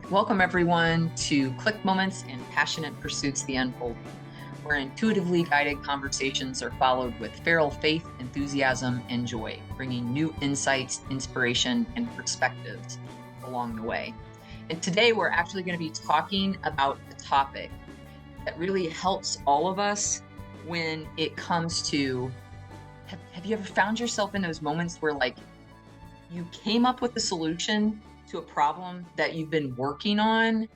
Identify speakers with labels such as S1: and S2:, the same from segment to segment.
S1: Welcome, everyone, to Click Moments and Passionate Pursuits the Unfolding, where intuitively guided conversations are followed with feral faith, enthusiasm, and joy, bringing new insights, inspiration, and perspectives along the way. And today we're actually going to be talking about a topic that really helps all of us when it comes to, have you ever found yourself in those moments where you came up with a solution to a problem that you've been working on,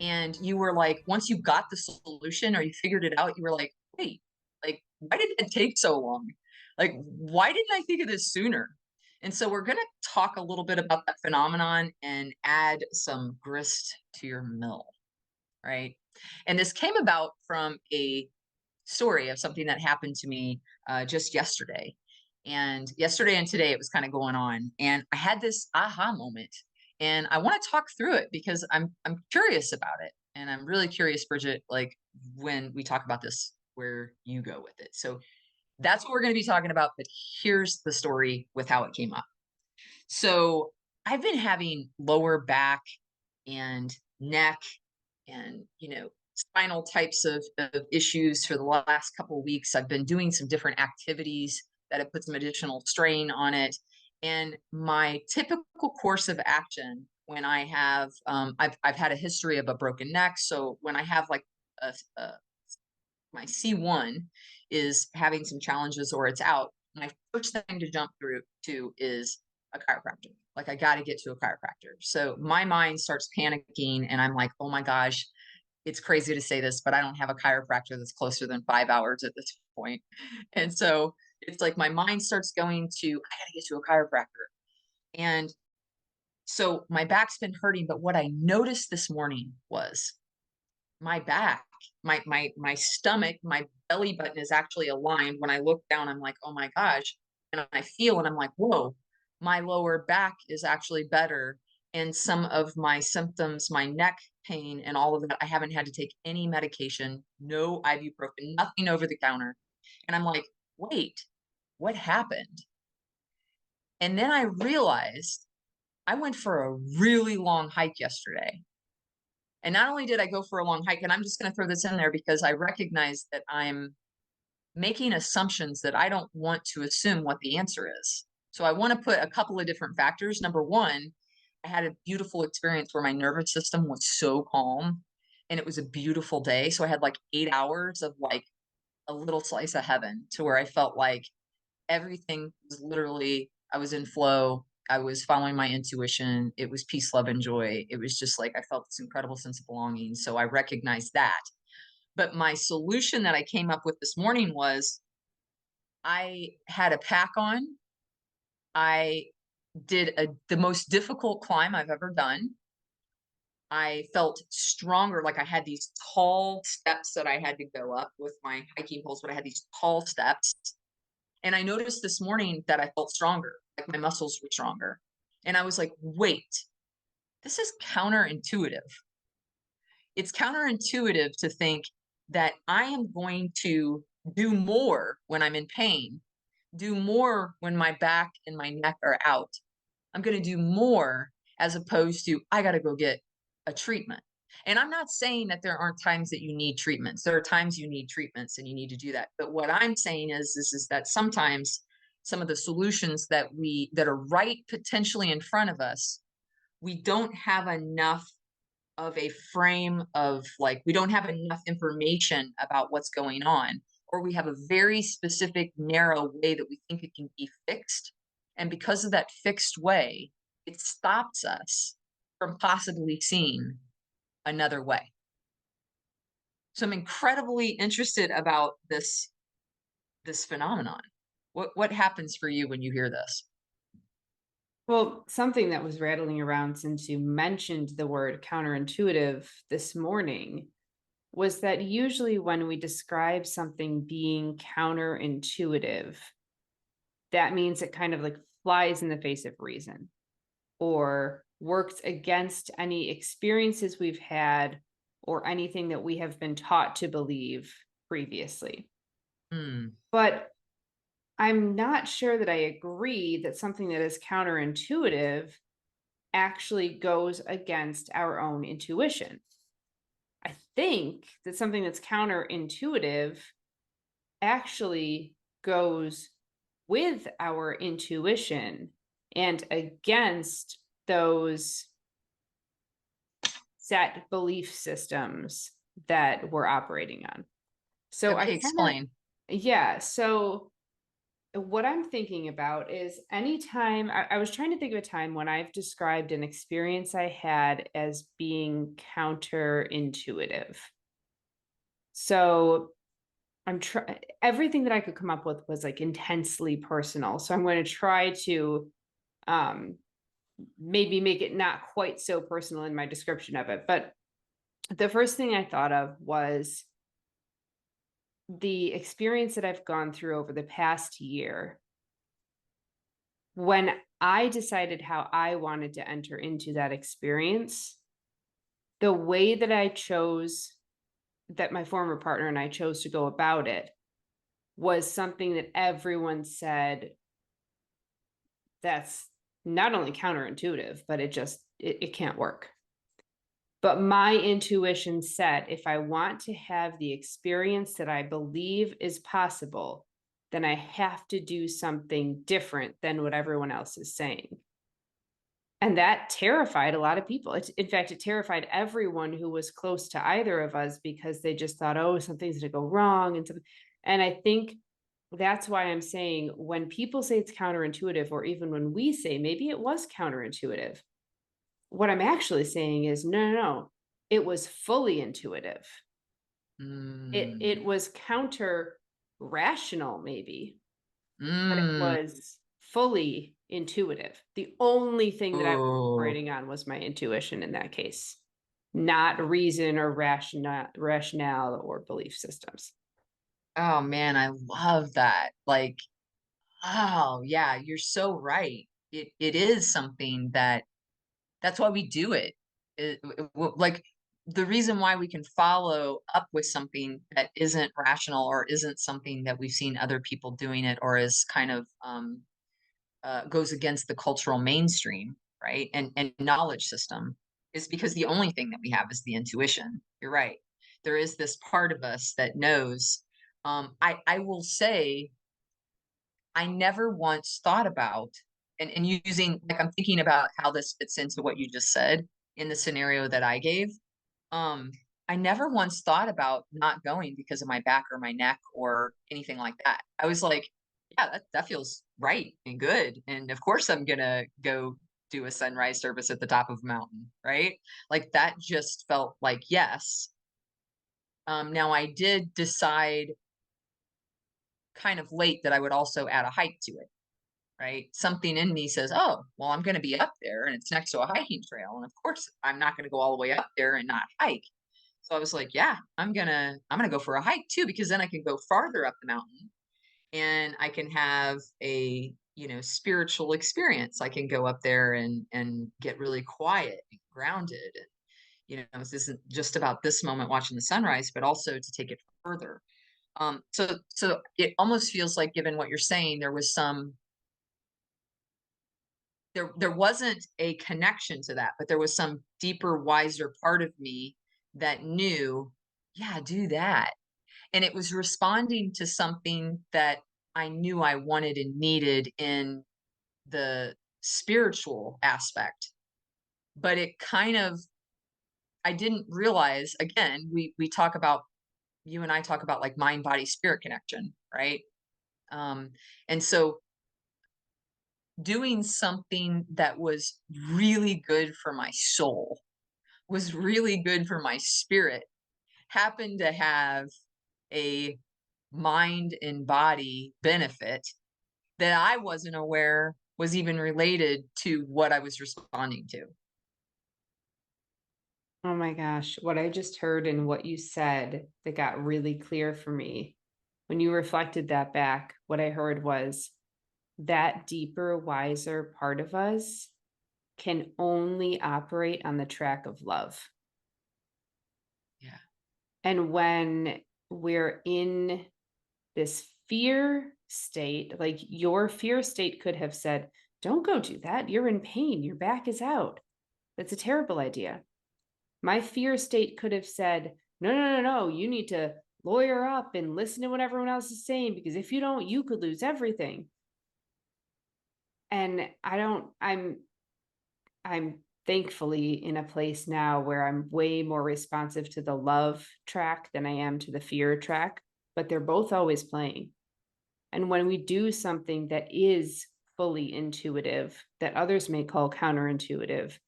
S1: and you were like, once you got the solution or you figured it out, you were like, wait, why did it take so long? Why didn't I think of this sooner? And so we're going to talk a little bit about that phenomenon and add some grist to your mill, right? And this came about from a story of something that happened to me just yesterday. And yesterday and today it was kind of going on. And I had this aha moment. And I want to talk through it because I'm curious about it. And I'm really curious, Bridget, when we talk about this, where you go with it. So that's what we're going to be talking about. But here's the story with how it came up. So I've been having lower back and neck and spinal types of issues for the last couple of weeks. I've been doing some different activities that have put some additional strain on it. And my typical course of action when I have I've had a history of a broken neck. So when I have my C1 is having some challenges or it's out, my first thing to jump through to is a chiropractor. Like, I got to get to a chiropractor. So my mind starts panicking and I'm like, oh my gosh, it's crazy to say this, but I don't have a chiropractor that's closer than 5 hours at this point. And so it's like my mind starts going to, I got to get to a chiropractor. And so my back's been hurting. But what I noticed this morning was my back, my stomach, my belly button is actually aligned. When I look down, I'm like, oh my gosh. And I feel, and I'm like, whoa, my lower back is actually better. And some of my symptoms, my neck pain and all of that, I haven't had to take any medication, no ibuprofen, nothing over the counter. And I'm like, wait, what happened? And then I realized I went for a really long hike yesterday. And not only did I go for a long hike, and I'm just going to throw this in there because I recognize that I'm making assumptions that I don't want to assume what the answer is. So I want to put a couple of different factors. Number one, I had a beautiful experience where my nervous system was so calm and it was a beautiful day. So I had like 8 hours of like a little slice of heaven to where I felt like everything was literally, I was in flow. I was following my intuition. It was peace, love, and joy. It was just like I felt this incredible sense of belonging. So I recognized that. But my solution that I came up with this morning was I had a pack on. I did the most difficult climb I've ever done. I felt stronger, like I had these tall steps that I had to go up with my hiking poles, but I had these tall steps. And I noticed this morning that I felt stronger, like my muscles were stronger. And I was like, wait, this is counterintuitive. It's counterintuitive to think that I am going to do more when I'm in pain, do more when my back and my neck are out. I'm going to do more as opposed to, I got to go get a treatment. And I'm not saying that there aren't times that you need treatments. There are times you need treatments and you need to do that. But what I'm saying is that sometimes some of the solutions that are right potentially in front of us, we don't have enough of a frame of, like, we don't have enough information about what's going on, or we have a very specific narrow way that we think it can be fixed. And because of that fixed way, it stops us from possibly seeing another way. So I'm incredibly interested about this phenomenon. What happens for you when you hear this?
S2: Well, something that was rattling around since you mentioned the word counterintuitive this morning was that usually when we describe something being counterintuitive, that means it kind of like flies in the face of reason or works against any experiences we've had or anything that we have been taught to believe previously.
S1: Hmm.
S2: But I'm not sure that I agree that something that is counterintuitive actually goes against our own intuition. I think that something that's counterintuitive actually goes with our intuition and against those set belief systems that we're operating on. So I
S1: Okay,
S2: kind of,
S1: explain.
S2: yeah. So what I'm thinking about is anytime I was trying to think of a time when I've described an experience I had as being counterintuitive. So I'm trying everything that I could come up with was like intensely personal. So I'm going to try to um maybe make it not quite so personal in my description of it. But the first thing I thought of was the experience that I've gone through over the past year when I decided how I wanted to enter into that experience. The way that I chose, that my former partner and I chose to go about it, was something that everyone said that's not only counterintuitive, but it can't work. But my intuition said if I want to have the experience that I believe is possible, then I have to do something different than what everyone else is saying. And that terrified a lot of people. In fact, it terrified everyone who was close to either of us because they just thought, oh, something's going to go wrong. And I think that's why I'm saying when people say it's counterintuitive, or even when we say maybe it was counterintuitive, what I'm actually saying is no, no, no. It was fully intuitive. It
S1: Mm,
S2: was counter rational, maybe, but it
S1: mm,
S2: was fully intuitive. The only thing that I was
S1: oh,
S2: operating on was my intuition in that case, not reason or rationale or belief systems.
S1: oh man, I love that. Like, oh yeah, you're so right. It is something that's why we do it. Like the reason why we can follow up with something that isn't rational or isn't something that we've seen other people doing it or is kind of goes against the cultural mainstream, right? And knowledge system is because the only thing that we have is the intuition. You're right. There is this part of us that knows. I will say I never once thought about and using like I'm thinking about how this fits into what you just said in the scenario that I gave. Um, I never once thought about not going because of my back or my neck or anything like that. I was like, yeah, that feels right and good. And of course I'm gonna go do a sunrise service at the top of a mountain, right? Like that just felt like yes. Now I did decide kind of late that I would also add a hike to it, right? Something in me says, oh, well, I'm going to be up there and it's next to a hiking trail. And of course, I'm not going to go all the way up there and not hike. So I was like, yeah, I'm going to go for a hike too, because then I can go farther up the mountain and I can have a, spiritual experience. I can go up there and get really quiet and grounded. And, this isn't just about this moment watching the sunrise, but also to take it further. So it almost feels like, given what you're saying, there wasn't a connection to that, but there was some deeper, wiser part of me that knew, yeah, do that. And it was responding to something that I knew I wanted and needed in the spiritual aspect. But it kind of, I didn't realize, again, we talk about, you and I talk about like mind, body, spirit connection, right? Um, and so doing something that was really good for my soul, was really good for my spirit, happened to have a mind and body benefit that I wasn't aware was even related to what I was responding to.
S2: Oh my gosh, what I just heard and what you said that got really clear for me when you reflected that back, what I heard was that deeper, wiser part of us can only operate on the track of love.
S1: Yeah.
S2: And when we're in this fear state, like your fear state could have said, don't go do that. You're in pain. Your back is out. That's a terrible idea. My fear state could have said, no, no, no, no, you need to lawyer up and listen to what everyone else is saying, because if you don't, you could lose everything. And I'm thankfully in a place now where I'm way more responsive to the love track than I am to the fear track, but they're both always playing. And when we do something that is fully intuitive, that others may call counterintuitive,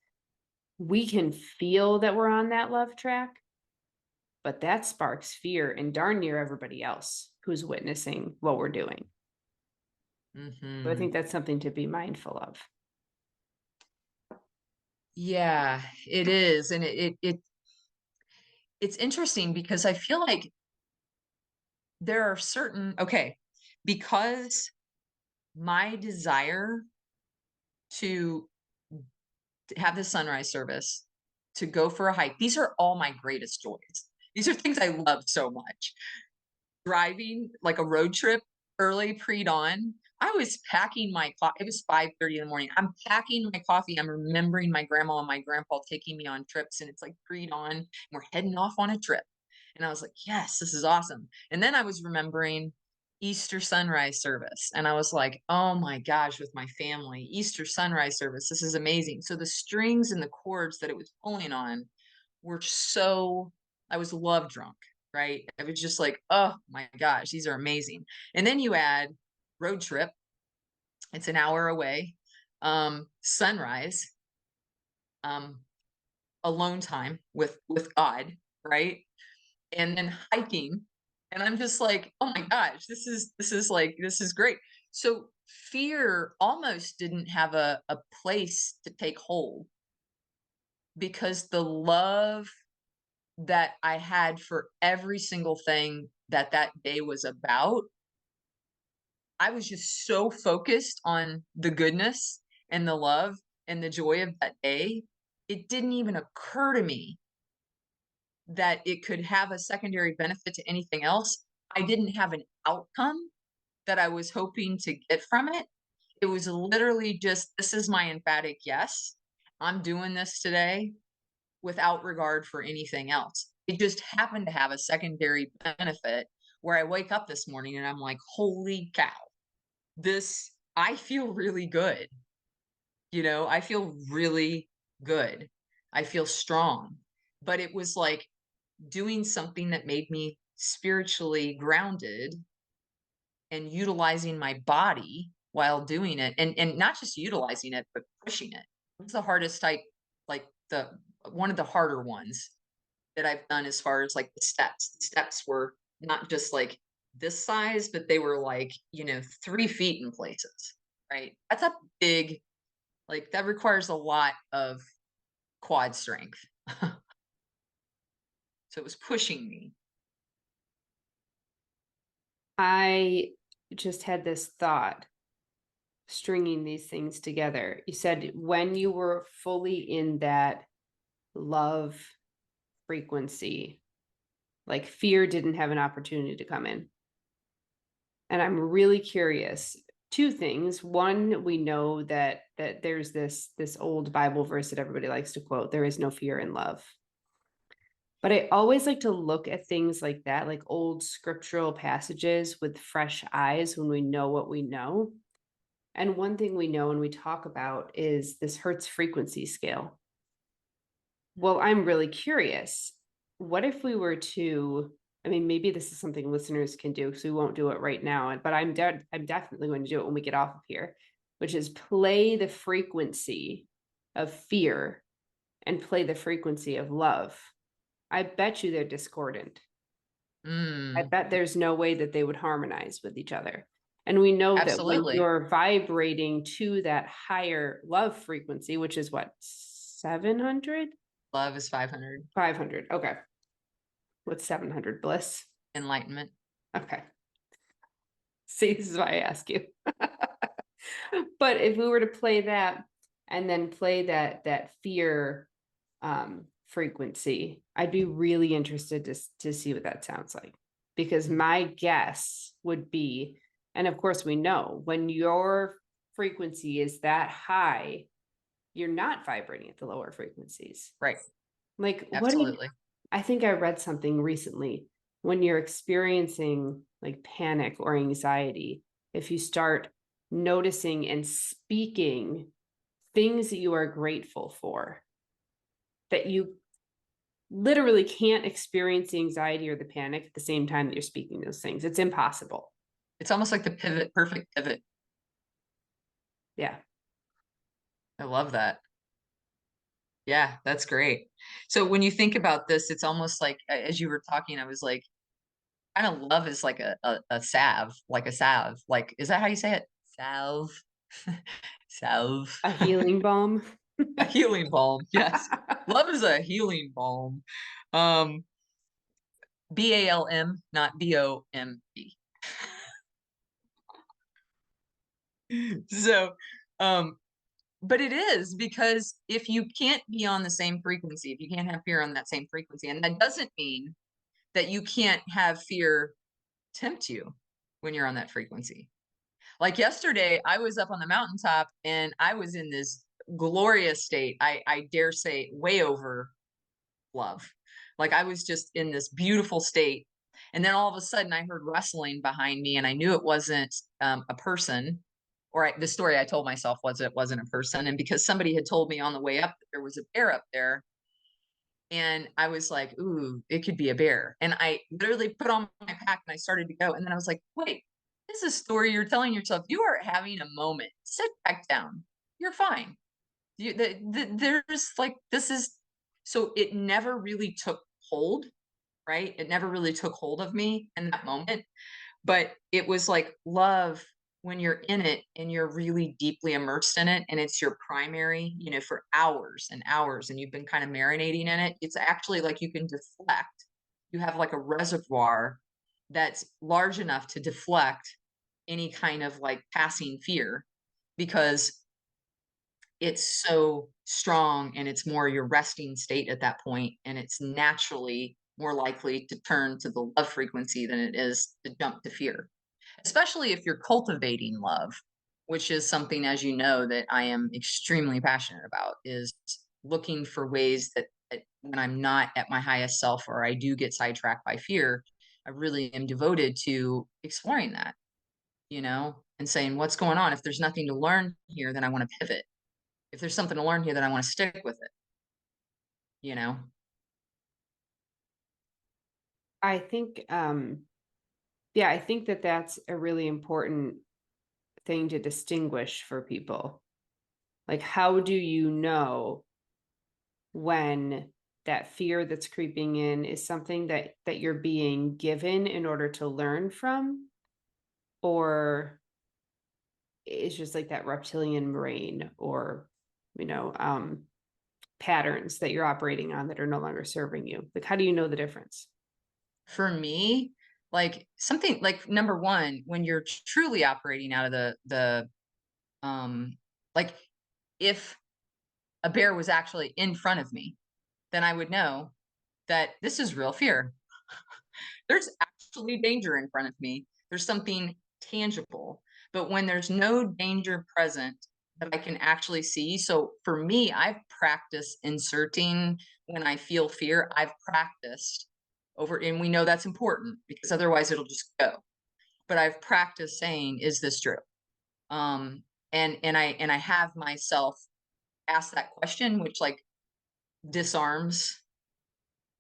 S2: we can feel that we're on that love track, but that sparks fear in darn near everybody else who's witnessing what we're doing. So I
S1: Mm-hmm.
S2: think that's something to be mindful of.
S1: Yeah, it is. And it's interesting because I feel like there are certain, okay, because my desire to have the sunrise service, to go for a hike, these are all my greatest joys. These are things I love so much. Driving like a road trip early pre-dawn, I was packing my it was 5:30 in the morning. I'm packing my coffee. I'm remembering my grandma and my grandpa taking me on trips, and it's like pre-dawn, and we're heading off on a trip. And I was like, yes, this is awesome. And then I was remembering Easter sunrise service. And I was like, oh my gosh, with my family, Easter sunrise service, this is amazing. So the strings and the chords that it was pulling on were so, I was love drunk, right? I was just like, oh my gosh, these are amazing. And then you add road trip, it's an hour away, sunrise, um, alone time with God, right? And then hiking. And I'm just like, oh my gosh, this is great. So fear almost didn't have a place to take hold because the love that I had for every single thing that that day was about, I was just so focused on the goodness and the love and the joy of that day. It didn't even occur to me that it could have a secondary benefit to anything else. I didn't have an outcome that I was hoping to get from it. It was literally just, this is my emphatic yes. I'm doing this today without regard for anything else. It just happened to have a secondary benefit where I wake up this morning and I'm like, holy cow, this, I feel really good. You know, I feel really good. I feel strong. But it was like doing something that made me spiritually grounded and utilizing my body while doing it, and not just utilizing it but pushing it. It's the hardest type, like the one of the harder ones that I've done as far as like the steps. The steps were not just like this size, but they were like, 3 feet in places, right? That's a big, like that requires a lot of quad strength. So it was pushing me.
S2: I just had this thought stringing these things together. You said when you were fully in that love frequency, like fear didn't have an opportunity to come in. And I'm really curious. Two things. One, we know that there's this old Bible verse that everybody likes to quote, there is no fear in love. But I always like to look at things like that, like old scriptural passages with fresh eyes when we know what we know. And one thing we know and we talk about is this Hertz frequency scale. Well, I'm really curious. What if we were to, I mean, maybe this is something listeners can do, so we won't do it right now, but I'm definitely going to do it when we get off of here, which is play the frequency of fear and play the frequency of love. I bet you they're discordant. I
S1: Mm,
S2: bet there's no way that they would harmonize with each other. And we know that when
S1: absolutely.
S2: you're vibrating to that higher love frequency, which is what, 700?
S1: Love is 500.
S2: 500. Okay. What's 700? Bliss?
S1: Enlightenment.
S2: Okay. See, this is why I ask you. But if we were to play that and then play that fear frequency, I'd be really interested to see what that sounds like. Because
S1: Mhm.
S2: my guess would be, and of course we know when your frequency is that high, you're not vibrating at the lower frequencies.
S1: Right.
S2: Like,
S1: Absolutely.
S2: I think I read something recently. When you're experiencing like panic or anxiety, if you start noticing and speaking things that you are grateful for, that you literally can't experience the anxiety or the panic at the same time that you're speaking those things. It's impossible.
S1: It's almost like the perfect pivot.
S2: Yeah.
S1: I love that. Yeah, that's great. So when you think about this, it's almost like as you were talking, I was like, kind of love is like a salve, like a salve. Like, is that how you say it? Salve. Salve.
S2: A healing balm.
S1: A healing balm. Yes. Love is a healing balm. Um, BALM, not BOMB. So, um, but it is because if you can't be on the same frequency, if you can't have fear on that same frequency, and that doesn't mean that you can't have fear tempt you when you're on that frequency. Like yesterday, I was up on the mountaintop and I was in this glorious state. I dare say way over love. Like I was just in this beautiful state. And then all of a sudden I heard rustling behind me and I knew it wasn't a person, or the story I told myself was it wasn't a person. And because somebody had told me on the way up that there was a bear up there, and I was like, ooh, it could be a bear. And I literally put on my pack and I started to go. And then I was like, wait, this is a story you're telling yourself. You are having a moment. Sit back down. You're fine. There's like, this is, so it never really took hold, right? It never really took hold of me in that moment. But it was like love when you're in it and you're really deeply immersed in it and it's your primary, for hours and hours and you've been kind of marinating in it. It's actually like you can deflect. You have like a reservoir that's large enough to deflect any kind of like passing fear because it's so strong and it's more your resting state at that point and it's naturally more likely to turn to the love frequency than it is to jump to fear, especially if you're cultivating love, which is something, as you know, that I am extremely passionate about, is looking for ways that when I'm not at my highest self or I do get sidetracked by fear, I really am devoted to exploring that, and saying, what's going on? If there's nothing to learn here, then I want to pivot. If there's something to learn here, then I want to stick with it, you know?
S2: I think, yeah, I think that that's a really important thing to distinguish for people. Like, how do you know when that fear that's creeping in is something that you're being given in order to learn from, or it's just like that reptilian brain, or you know, patterns that you're operating on that are no longer serving you? Like, how do you know the difference?
S1: For me, like something like number one, when you're truly operating out of um, like if a bear was actually in front of me, then I would know that this is real fear. There's actually danger in front of me. There's something tangible. But when there's no danger present that I can actually see, so for me, I've practiced inserting when I feel fear. I've practiced over, and we know that's important because otherwise it'll just go. But I've practiced saying, "Is this true?" And I have myself ask that question, which like disarms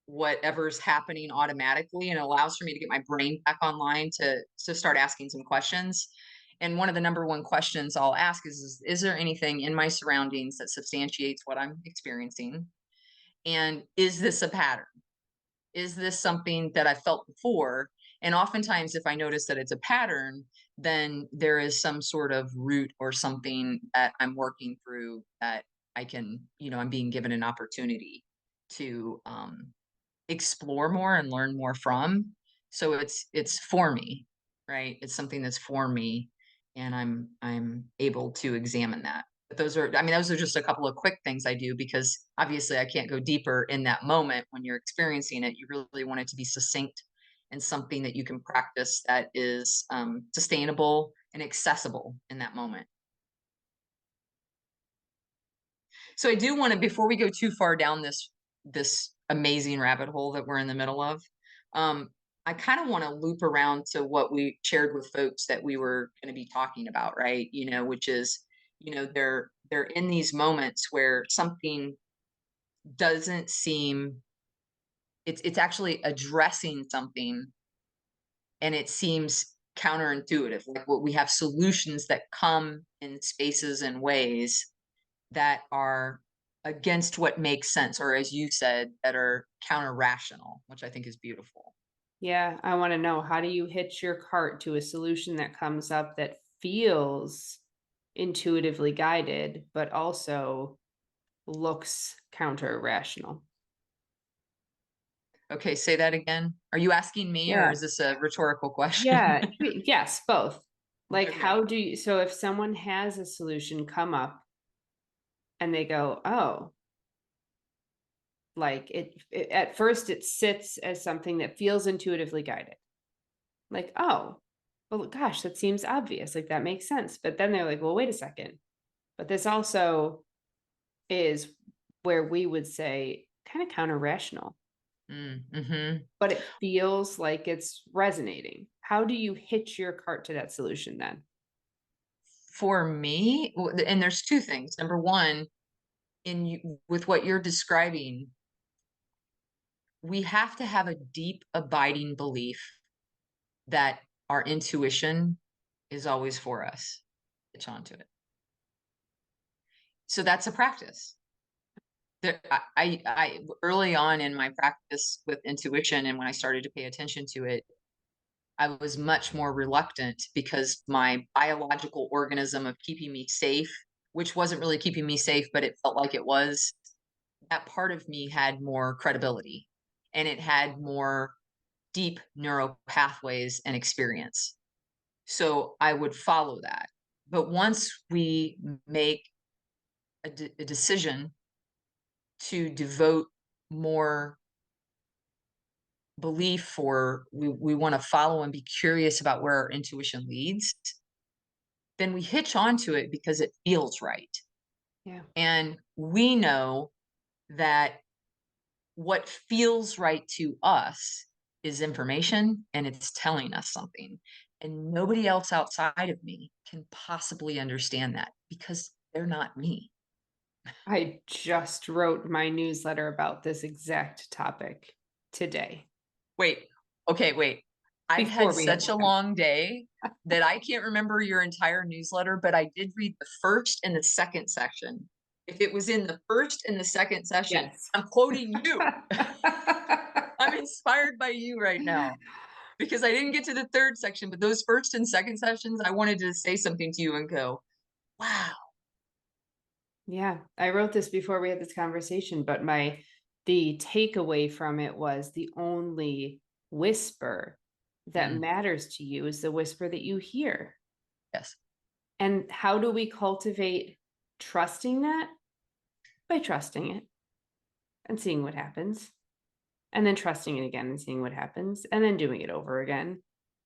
S1: whatever's happening automatically and allows for me to get my brain back online to start asking some questions. And one of the number one questions I'll ask is there anything in my surroundings that substantiates what I'm experiencing? And is this a pattern? Is this something that I felt before? And oftentimes, if I notice that it's a pattern, then there is some sort of root or something that I'm working through that I can, I'm being given an opportunity to explore more and learn more from. So it's for me, right? It's something that's for me, and I'm able to examine that. But those are just a couple of quick things I do because obviously I can't go deeper in that moment when you're experiencing it. You really want it to be succinct and something that you can practice that is sustainable and accessible in that moment. So I do want to, before we go too far down this amazing rabbit hole that we're in the middle of, um, I kind of want to loop around to what we shared with folks that we were going to be talking about, right? Which is, they're in these moments where something doesn't seem it's actually addressing something and it seems counterintuitive. Like what we have solutions that come in spaces and ways that are against what makes sense, or as you said, that are counter rational, which I think is beautiful.
S2: Yeah, I want to know, how do you hitch your cart to a solution that comes up that feels intuitively guided, but also looks counter rational?
S1: Okay, say that again. Are you asking me or
S2: Yeah.
S1: is this a rhetorical question?
S2: Yeah. Yes, both. Like,
S1: Okay.
S2: how do you, so if someone has a solution come up and they go, oh, like it at first it sits as something that feels intuitively guided. Like, oh, well, gosh, that seems obvious. Like, that makes sense. But then they're like, well, wait a second. But this also is where we would say kind of counter rational,
S1: Mm-hmm.
S2: but it feels like it's resonating. How do you hitch your cart to that solution then?
S1: For me, and there's two things. Number one, with what you're describing, we have to have a deep, abiding belief that our intuition is always for us. Hitch onto it. So that's a practice. I early on in my practice with intuition, and when I started to pay attention to it, I was much more reluctant because my biological organism of keeping me safe, which wasn't really keeping me safe, but it felt like it was, that part of me had more credibility and it had more deep neural pathways and experience. So I would follow that. But once we make a decision to devote more belief, or we want to follow and be curious about where our intuition leads, then we hitch onto it because it feels right.
S2: Yeah.
S1: And we know that what feels right to us is information and it's telling us something. And nobody else outside of me can possibly understand that because they're not me.
S2: I just wrote my newsletter about this exact topic today
S1: Wait, okay, wait. I've had
S2: before we had
S1: such
S2: this
S1: a long day that I can't remember your entire newsletter, but I did read the first and the second section. If it was in the first and the second session,
S2: Yes.
S1: I'm quoting you. I'm inspired by you right now because I didn't get to the third section, but those first and second sessions, I wanted to say something to you and go, wow.
S2: Yeah, I wrote this before we had this conversation, but the takeaway from it was the only whisper that
S1: Mm,
S2: matters to you is the whisper that you hear.
S1: yes.
S2: And how do we cultivate trusting that? By trusting it and seeing what happens, and then trusting it again and seeing what happens, and then doing it over again.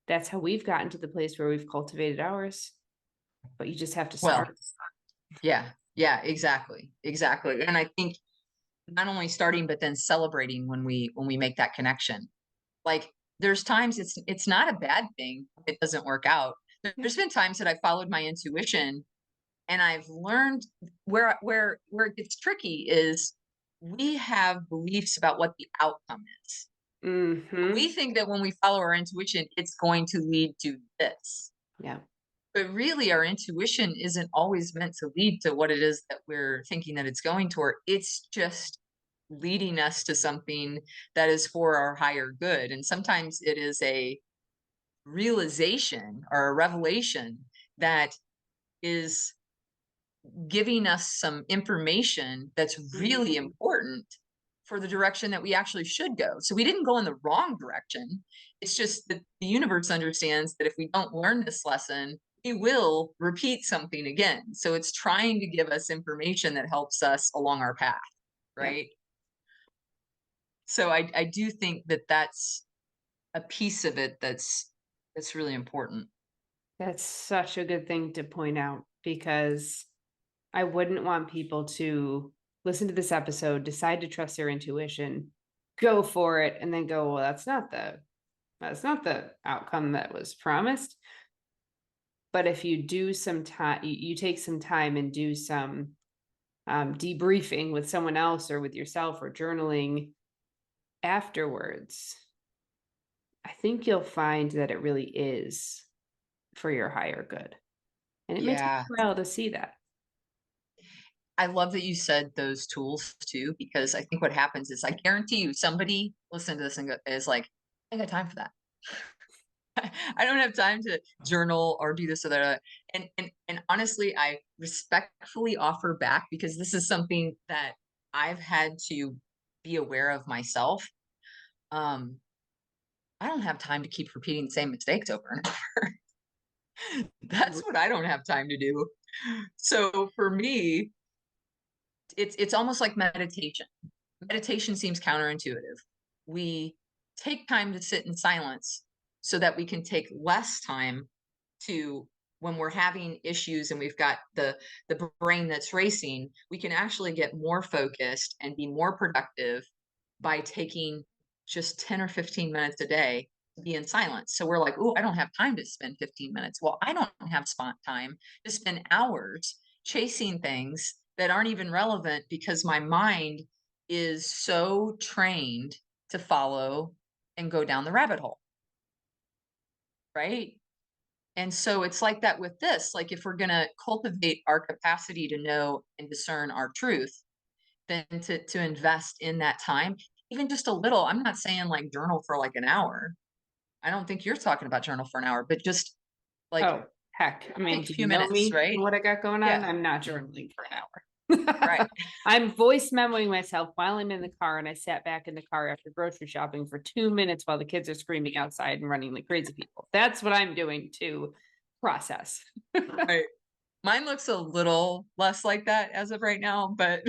S2: That's how we've gotten to the place where we've cultivated ours, but you just have to
S1: Well,
S2: start.
S1: yeah, yeah, exactly. Exactly. And I think not only starting, but then celebrating when we make that connection. Like there's times it's not a bad thing if it doesn't work out.
S2: Yeah.
S1: There's been times that I followed my intuition and I've learned where it gets tricky is we have beliefs about what the outcome is. We
S2: Mhm.
S1: think that when we follow our intuition, it's going to lead to this.
S2: Yeah.
S1: But really, our intuition isn't always meant to lead to what it is that we're thinking that it's going toward. It's just leading us to something that is for our higher good. And sometimes it is a realization or a revelation that is giving us some information that's really
S2: Mhm.
S1: important for the direction that we actually should go. So we didn't go in the wrong direction. It's just that the universe understands that if we don't learn this lesson, we will repeat something again. So it's trying to give us information that helps us along our path,
S2: Yeah.
S1: right? So I do think that that's a piece of it that's really important.
S2: That's such a good thing to point out because I wouldn't want people to listen to this episode, decide to trust their intuition, go for it, and then go, well, that's not the outcome that was promised. But if you do some time, you take some time and do some debriefing with someone else or with yourself or journaling afterwards, I think you'll find that it really is for your higher good. And it may take
S1: Yeah.
S2: a while to see that.
S1: I love that you said those tools too, because I think what happens is I guarantee you somebody listen to this and is like, I ain't got time for that. I don't have time to journal or do this or that. And honestly, I respectfully offer back because this is something that I've had to be aware of myself. Um, I don't have time to keep repeating the same mistakes over and over. That's what I don't have time to do. So for me, it's almost like meditation. Meditation seems counterintuitive. We take time to sit in silence so that we can take less time to when we're having issues and we've got the brain that's racing, we can actually get more focused and be more productive by taking just 10 or 15 minutes a day to be in silence. So we're like, oh, I don't have time to spend 15 minutes. Well, I don't have time to spend hours chasing things that aren't even relevant because my mind is so trained to follow and go down the rabbit hole. Right. And so it's like that with this. Like, if we're going to cultivate our capacity to know and discern our truth, then to invest in that time, even just a little. I'm not saying like journal for like an hour. I don't think you're talking about journal for an hour, but just like
S2: Oh, heck. I mean,
S1: take a
S2: do
S1: few
S2: you know
S1: minutes,
S2: me
S1: right?
S2: and what I got going on?
S1: Yeah,
S2: I'm not journaling for an hour.
S1: right.
S2: I'm voice memoing myself while I'm in the car, and I sat back in the car after grocery shopping for 2 minutes while the kids are screaming outside and running like crazy people. That's what I'm doing to process.
S1: Right. Mine looks a little less like that as of right now, but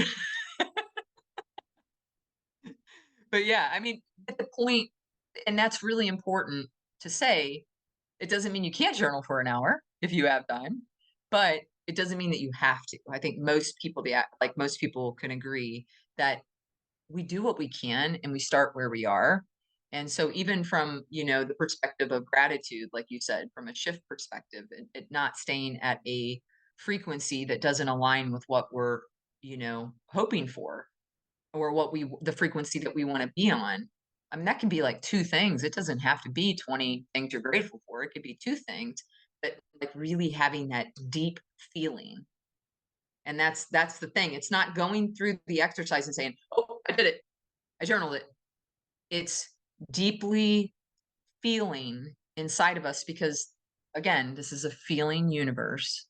S1: but yeah, I mean, at the point, and that's really important to say, it doesn't mean you can't journal for an hour if you have time, but it doesn't mean that you have to. I think most people, like most people, can agree that we do what we can and we start where we are. And so, even from the perspective of gratitude, like you said, from a shift perspective, it not staying at a frequency that doesn't align with what we're hoping for or the frequency that we want to be on. I mean, that can be like two things. It doesn't have to be 20 things you're grateful for. It could be two things, but like really having that deep feeling. And that's the thing. It's not going through the exercise and saying, "Oh, I did it. I journaled it." It's deeply feeling inside of us because again, this is a feeling universe,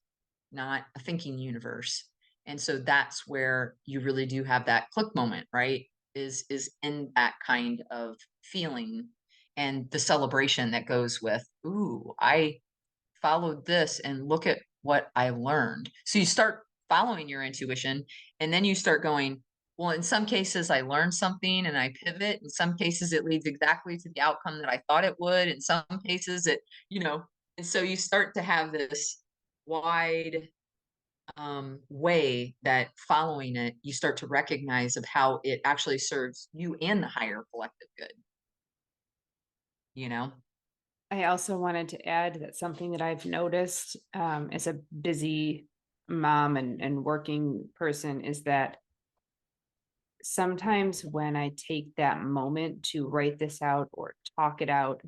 S1: not a thinking universe. And so that's where you really do have that click moment, right? Is in that kind of feeling and the celebration that goes with, ooh, I followed this and look at what I learned. So you start following your intuition and then you start going, well, in some cases I learned something and I pivot. In some cases it leads exactly to the outcome that I thought it would. In some cases and so you start to have this wide way that following it, you start to recognize of how it actually serves you and the higher collective good, you know?
S2: I also wanted to add that something that I've noticed as a busy mom and working person is that sometimes when I take that moment to write this out or talk it out,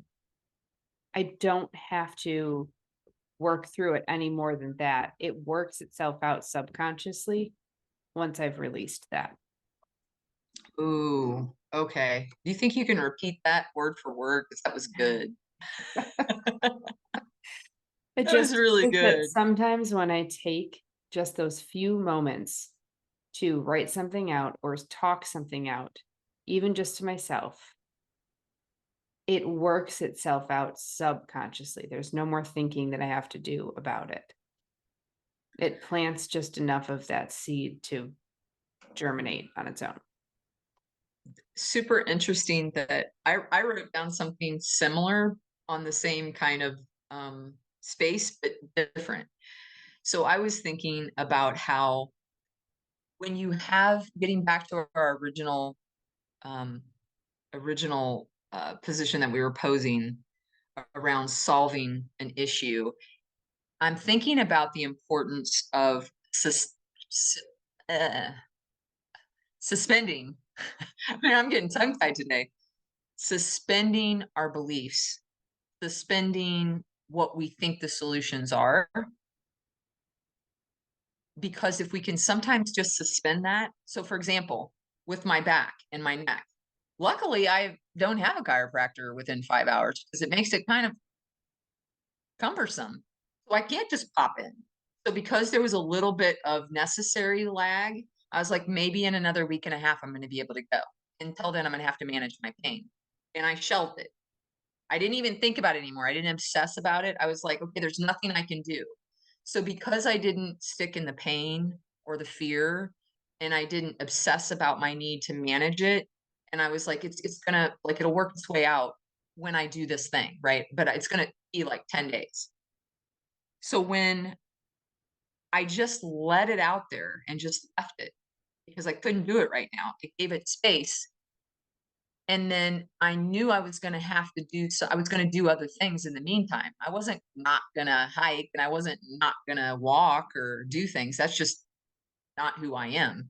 S2: I don't have to work through it any more than that. It works itself out subconsciously once I've released that.
S1: Ooh, okay. Do you think you can repeat that word for word? Because that was good.
S2: It
S1: That was
S2: just
S1: really
S2: is that
S1: good.
S2: sometimes when I take just those few moments to write something out or talk something out, even just to myself, it works itself out subconsciously. There's no more thinking that I have to do about it. It plants just enough of that seed to germinate on its own.
S1: Super interesting that I wrote down something similar on the same kind of space, but different. So I was thinking about how when you have, getting back to our um, original position that we were posing around solving an issue, I'm thinking about the importance of uh, suspending. I mean, I'm getting tongue tied today. Suspending our beliefs, suspending what we think the solutions are. Because if we can sometimes just suspend that. So, for example, with my back and my neck, luckily I don't have a chiropractor within 5 hours because it makes it kind of cumbersome. So I can't just pop in. So because there was a little bit of necessary lag, I was like, maybe in another week and a half, I'm going to be able to go. Until then, I'm going to have to manage my pain. And I shelved it. I didn't even think about it anymore. I didn't obsess about it. I was like, okay, there's nothing I can do. So because I didn't stick in the pain or the fear, and I didn't obsess about my need to manage it, and I was like, it's gonna, like, it'll work its way out when I do this thing, right? But it's gonna be like 10 days. So when I just let it out there and just left it because I couldn't do it right now, it gave it space. And then I knew I was gonna have to do, so I was gonna do other things in the meantime. I wasn't not gonna hike, and I wasn't not gonna walk or do things. That's just not who I am.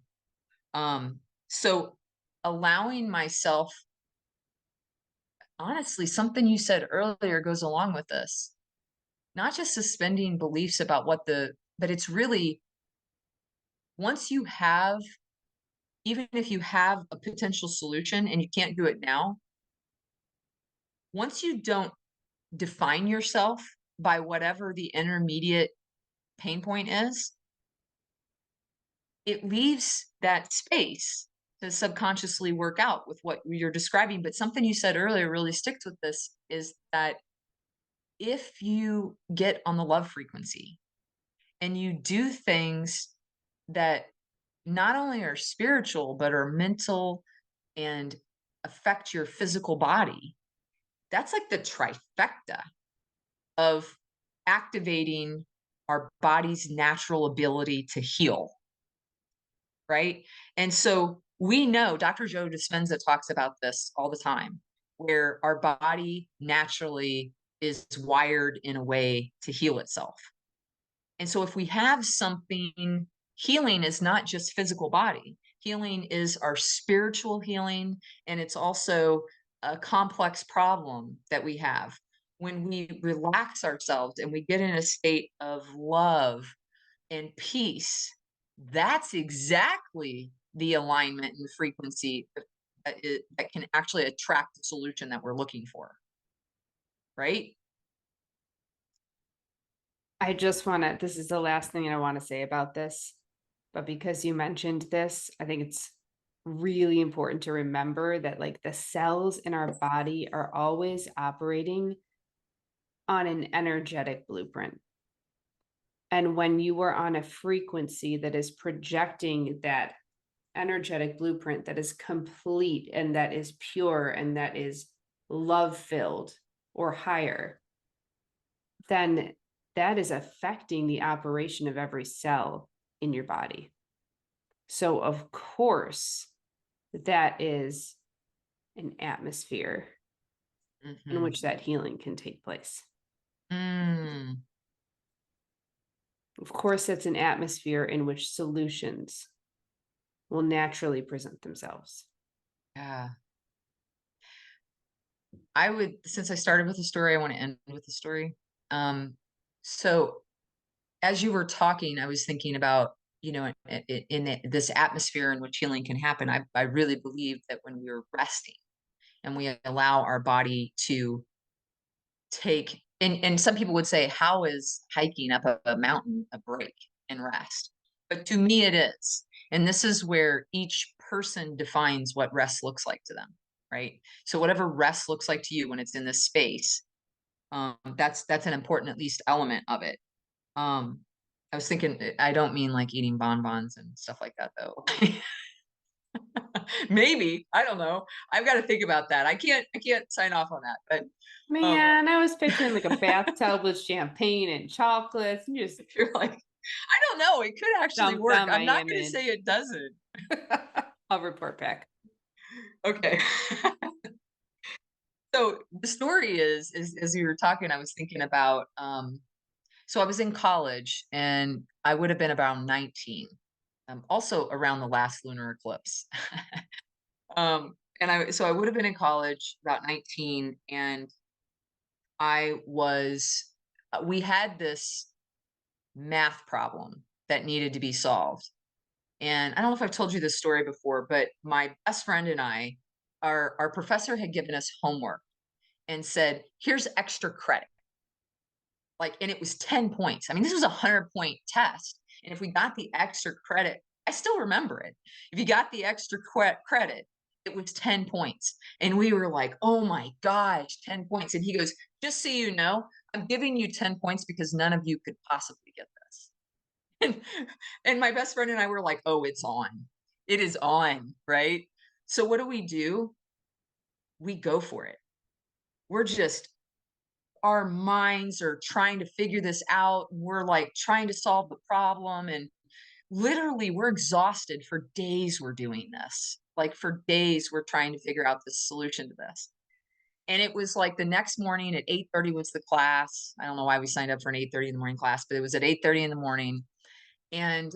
S1: So allowing myself, honestly, something you said earlier goes along with this. Not just suspending beliefs about but it's really, once you have, even if you have a potential solution and you can't do it now, once you don't define yourself by whatever the intermediate pain point is, it leaves that space to subconsciously work out with what you're describing. But something you said earlier really sticks with this, is that if you get on the love frequency and you do things that not only are spiritual, but are mental and affect your physical body, that's like the trifecta of activating our body's natural ability to heal, right? And so we know Dr. Joe Dispenza talks about this all the time, where our body naturally is wired in a way to heal itself. And so if we have something, healing is not just physical body. Healing is our spiritual healing, and it's also a complex problem that we have. When we relax ourselves and we get in a state of love and peace, that's exactly the alignment and frequency that can actually attract the solution that we're looking for, right?
S2: I just want to, this is the last thing I want to say about this, but because you mentioned this, I think it's really important to remember that like the cells in our body are always operating on an energetic blueprint. And when you are on a frequency that is projecting that energetic blueprint that is complete and that is pure and that is love filled or higher, then that is affecting the operation of every cell in your body. So, of course, that is an atmosphere in
S1: Mm-hmm.
S2: which that healing can take place.
S1: Mm,
S2: Of course, that's an atmosphere in which solutions will naturally present themselves.
S1: yeah. I would, since I started with a story, I want to end with a story. So as you were talking, I was thinking about, in this atmosphere in which healing can happen. I really believe that when we're resting and we allow our body to take, and some people would say, how is hiking up a mountain a break and rest? But to me, it is. And this is where each person defines what rest looks like to them, right? So whatever rest looks like to you when it's in this space, that's an important, at least, element of it. Um, I was thinking, I don't mean like eating bonbons and stuff like that, though. Maybe, I don't know. I've got to think about that. I can't sign off on that, but
S2: Man, I was picturing like a bathtub with champagne and chocolates and just
S1: you're like, I don't know. It could actually
S2: Dumb
S1: work.
S2: dumb
S1: I'm
S2: I
S1: not
S2: am
S1: going to
S2: in.
S1: say it doesn't.
S2: I'll report back.
S1: Okay. So the story is as you were talking, I was thinking about so I was in college and I would have been about 19. Also around the last lunar eclipse. And I would have been in college about 19 and I was we had this math problem that needed to be solved. And I don't know if I've told you this story before, but my best friend and I, our professor had given us homework and said, here's extra credit. Like, and it was 10 points. I mean, this was a 100-point test. And if we got the extra credit, I still remember it. If you got the extra credit, it was 10 points. And we were like, oh my gosh, 10 points. And he goes, just so you know, I'm giving you 10 points because none of you could possibly get this. And, and my best friend and I were like, oh, it's on. It is on, right? So what do? We go for it. We're just our minds are trying to figure this out. We're like trying to solve the problem. And literally, we're exhausted for days. We're doing this. Like for days, we're trying to figure out the solution to this. And it was like the next morning at 8:30 was the class. I don't know why we signed up for an 8:30 in the morning class, but it was at 8:30 in the morning. And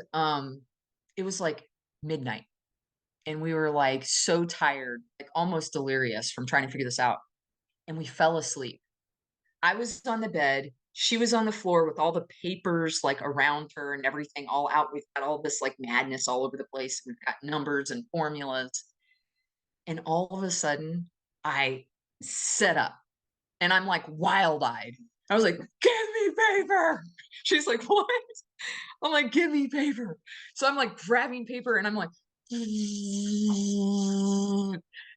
S1: it was like midnight. And we were like so tired, like almost delirious from trying to figure this out. And we fell asleep. I was on the bed. She was on the floor with all the papers like around her and everything all out. We've got all this like madness all over the place. We've got numbers and formulas. And all of a sudden, I set up and I'm like wild eyed. I was like, give me paper. She's like, what? I'm like, give me paper. So I'm like grabbing paper and I'm like,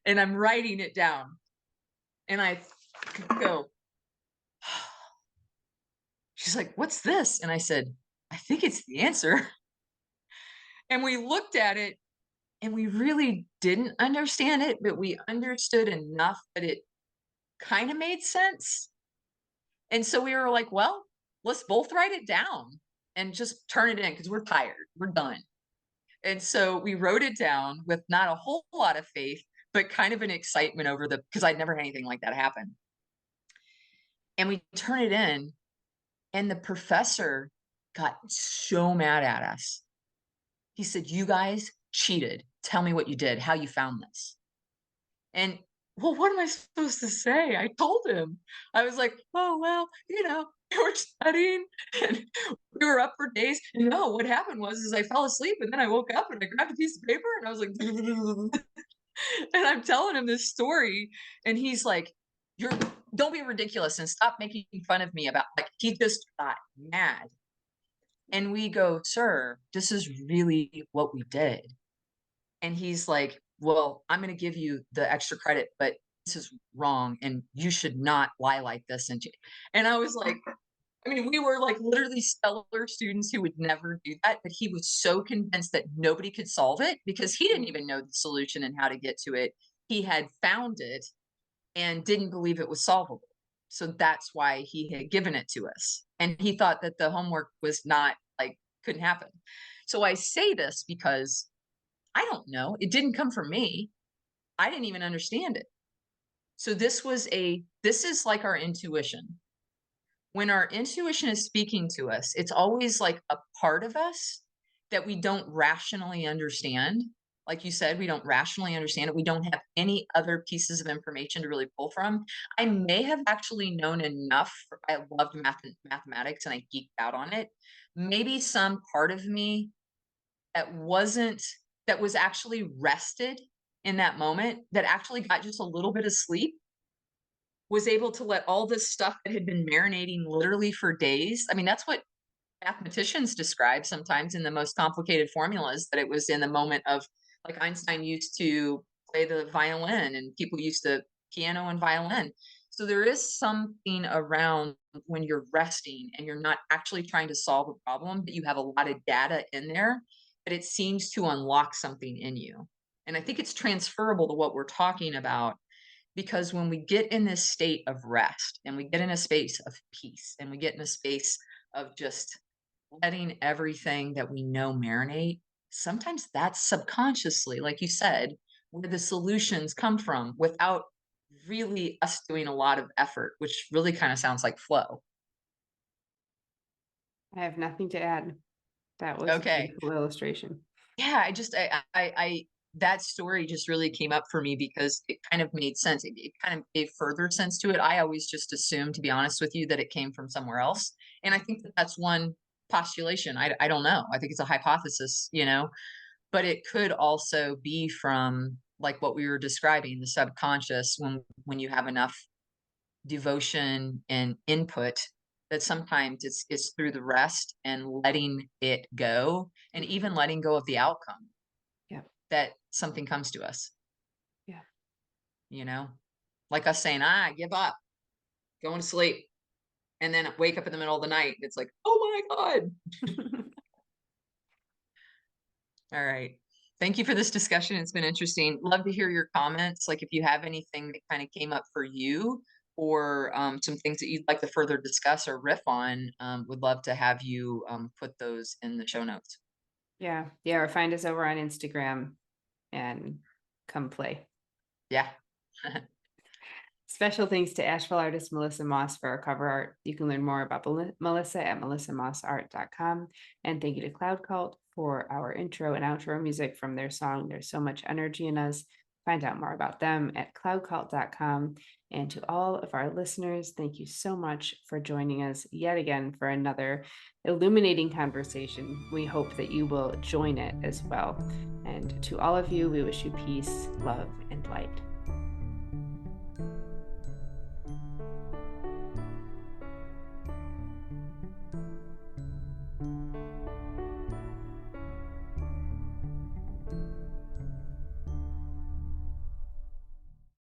S1: and I'm writing it down. And I go, she's like, what's this? And I said, I think it's the answer. And we looked at it and we really didn't understand it, but we understood enough that it kind of made sense. And so we were like, well, let's both write it down and just turn it in because we're tired. We're done. And so we wrote it down with not a whole lot of faith, but kind of an excitement over the because I'd never had anything like that happen. And we turn it in, and the professor got so mad at us. He said, you guys cheated. Tell me what you did, how you found this. And well, what am I supposed to say? I told him. I was like, oh, well, we were studying and we were up for days. And no, what happened was is I fell asleep and then I woke up and I grabbed a piece of paper and I was like, and I'm telling him this story. And he's like, you're don't be ridiculous and stop making fun of me about like he just got mad. And we go, sir, this is really what we did. And he's like, well, I'm going to give you the extra credit, but this is wrong. And you should not lie like this. And I was like, I mean, we were like literally stellar students who would never do that. But he was so convinced that nobody could solve it because he didn't even know the solution and how to get to it. He had found it and didn't believe it was solvable. So that's why he had given it to us. And he thought that the homework was not like, couldn't happen. So I say this because I don't know. It didn't come from me. I didn't even understand it. So this is like our intuition. When our intuition is speaking to us, it's always like a part of us that we don't rationally understand. Like you said, we don't rationally understand it. We don't have any other pieces of information to really pull from. I may have actually known enough. I loved mathematics and I geeked out on it. Maybe some part of me that wasn't that was actually rested in that moment, that actually got just a little bit of sleep, was able to let all this stuff that had been marinating literally for days. I mean, that's what mathematicians describe sometimes in the most complicated formulas, that it was in the moment of like Einstein used to play the violin and people used to piano and violin. So there is something around when you're resting and you're not actually trying to solve a problem, but you have a lot of data in there, that it seems to unlock something in you. And I think it's transferable to what we're talking about, because when we get in this state of rest and we get in a space of peace and we get in a space of just letting everything that we know marinate, sometimes that's subconsciously, like you said, where the solutions come from without really us doing a lot of effort, which really kind of sounds like flow.
S2: I have nothing to add. That was a
S1: Okay.
S2: beautiful illustration.
S1: Yeah, I that story just really came up for me because it kind of made sense. It kind of gave further sense to it. I always just assumed, to be honest with you, that it came from somewhere else. And I think that that's one postulation. I don't know. I think it's a hypothesis, but it could also be from like what we were describing, the subconscious, when you have enough devotion and input, that sometimes it's through the rest and letting it go, and even letting go of the outcome,
S2: Yeah.
S1: that something comes to us,
S2: Yeah.
S1: you know? Like us saying, give up, going to sleep, and then wake up in the middle of the night. It's like, oh my God. All right. Thank you for this discussion. It's been interesting. Love to hear your comments. Like if you have anything that kind of came up for you, or some things that you'd like to further discuss or riff on, would love to have you put those in the show notes.
S2: Yeah. Yeah. Or find us over on Instagram and come play.
S1: Yeah.
S2: Special thanks to Asheville artist Melissa Moss for our cover art. You can learn more about Melissa at melissamossart.com. And thank you to Cloud Cult for our intro and outro music from their song, There's So Much Energy in Us. Find out more about them at cloudcult.com. And to all of our listeners, thank you so much for joining us yet again for another illuminating conversation. We hope that you will join it as well. And to all of you, we wish you peace, love, and light.